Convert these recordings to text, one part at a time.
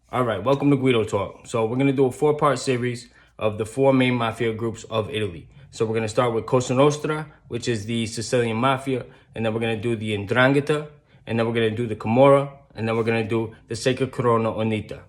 All right, welcome to Guido Talk. So we're going to do a four-part series of the four main mafia groups of Italy. So we're going to start with Cosa Nostra, which is the Sicilian Mafia, and then we're going to do the 'Ndrangheta, and then we're going to do the Camorra, and then we're going to do the Sacred Corona Unita.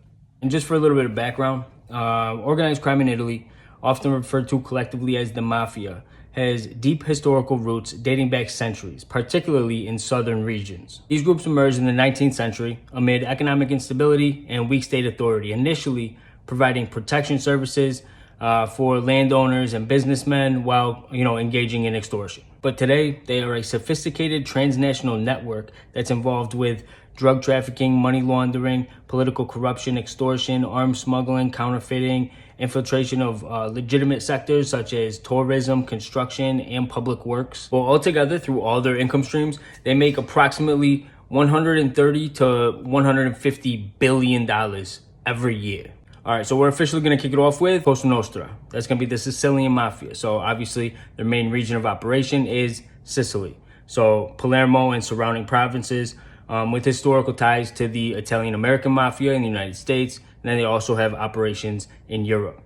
And just for a little bit of background, organized crime in Italy, often referred to collectively as the Mafia, has deep historical roots dating back centuries, particularly in southern regions. These groups emerged in the 19th century amid economic instability and weak state authority, initially providing protection services for landowners and businessmen while engaging in extortion. But today, they are a sophisticated transnational network that's involved with drug trafficking, money laundering, political corruption, extortion, arms smuggling, counterfeiting, infiltration of legitimate sectors such as tourism, construction, and public works. Well, altogether, through all their income streams, they make approximately $130 to $150 billion every year. All right, so we're officially going to kick it off with Cosa Nostra. That's going to be the Sicilian Mafia. So obviously, their main region of operation is Sicily. So Palermo and surrounding provinces, with historical ties to the Italian-American Mafia in the United States, and then they also have operations in Europe.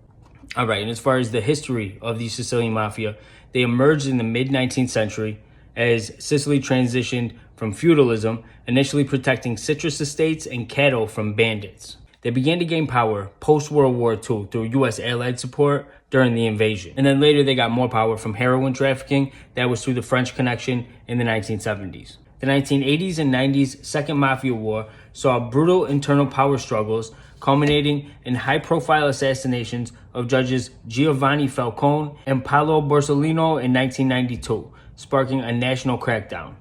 All right, and as far as the history of the Sicilian Mafia, they emerged in the mid-19th century as Sicily transitioned from feudalism, initially protecting citrus estates and cattle from bandits. They began to gain power post-World War II through U.S. Allied support during the invasion. And then later they got more power from heroin trafficking. That was through the French connection in the 1970s. The 1980s and 90s Second Mafia War saw brutal internal power struggles culminating in high-profile assassinations of judges Giovanni Falcone and Paolo Borsellino in 1992, sparking a national crackdown.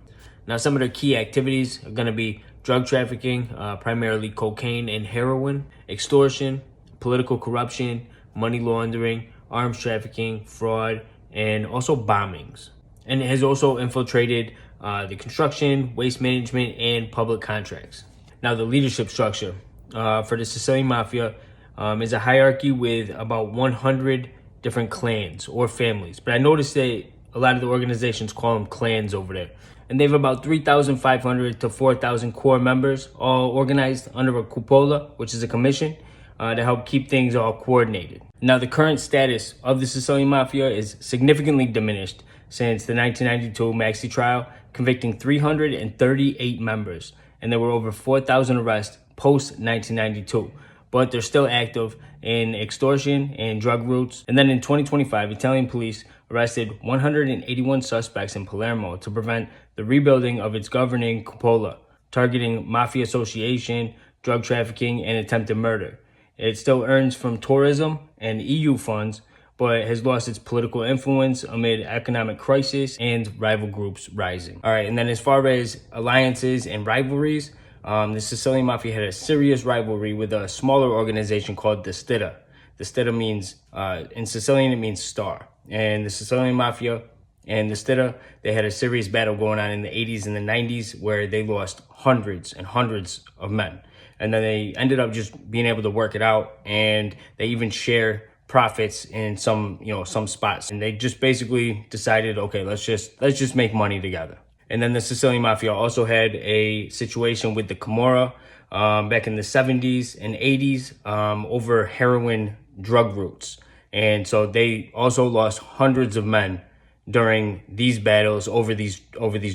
Now, some of their key activities are going to be drug trafficking, primarily cocaine and heroin, extortion, political corruption, money laundering, arms trafficking, fraud, and also bombings. And it has also infiltrated the construction, waste management, and public contracts. Now, the leadership structure for the Sicilian Mafia is a hierarchy with about 100 different clans or families. But I noticed that a lot of the organizations call them clans over there. And they have about 3,500 to 4,000 core members, all organized under a cupola, which is a commission, to help keep things all coordinated. Now, the current status of the Sicilian Mafia is significantly diminished since the 1992 Maxi trial, convicting 338 members, and there were over 4,000 arrests post-1992. But they're still active in extortion and drug routes. And then in 2025, Italian police arrested 181 suspects in Palermo to prevent the rebuilding of its governing cupola, targeting mafia association, drug trafficking, and attempted murder. It still earns from tourism and EU funds, but has lost its political influence amid economic crisis and rival groups rising. All right, and then as far as alliances and rivalries, the Sicilian Mafia had a serious rivalry with a smaller organization called the Stira. The Stira means, in Sicilian, it means star. And the Sicilian Mafia and the Stira, they had a serious battle going on in the 80s and the 90s where they lost hundreds and hundreds of men. And then they ended up just being able to work it out, and they even share profits in some spots. And they just basically decided, okay, let's just make money together. And then the Sicilian Mafia also had a situation with the Camorra back in the 70s and 80s over heroin drug routes. And so they also lost hundreds of men during these battles over these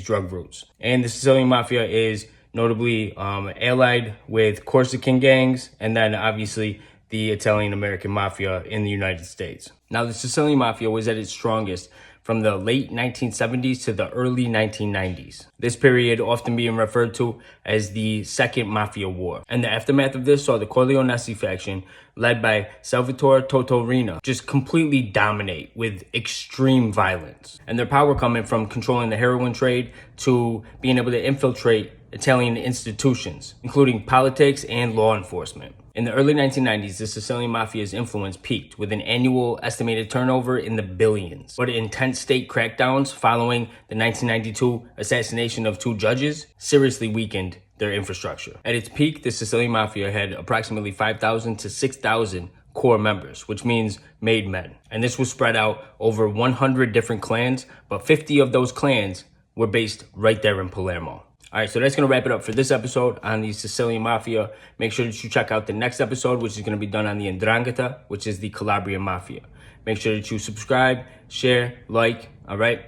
drug routes. And the Sicilian Mafia is notably allied with Corsican gangs, and then obviously the Italian-American Mafia in the United States. Now, the Sicilian Mafia was at its strongest from the late 1970s to the early 1990s. This period often being referred to as the Second Mafia War. And the aftermath of this saw the Corleonesi faction, led by Salvatore Totorina, just completely dominate with extreme violence. And their power coming from controlling the heroin trade to being able to infiltrate Italian institutions, including politics and law enforcement. In the early 1990s, the Sicilian Mafia's influence peaked with an annual estimated turnover in the billions. But intense state crackdowns following the 1992 assassination of two judges seriously weakened their infrastructure. At its peak, the Sicilian Mafia had approximately 5,000 to 6,000 core members, which means made men. And this was spread out over 100 different clans, but 50 of those clans were based right there in Palermo. All right, so that's going to wrap it up for this episode on the Sicilian Mafia. Make sure that you check out the next episode, which is going to be done on the 'Ndrangheta, which is the Calabrian Mafia. Make sure that you subscribe, share, like, all right?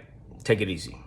Take it easy.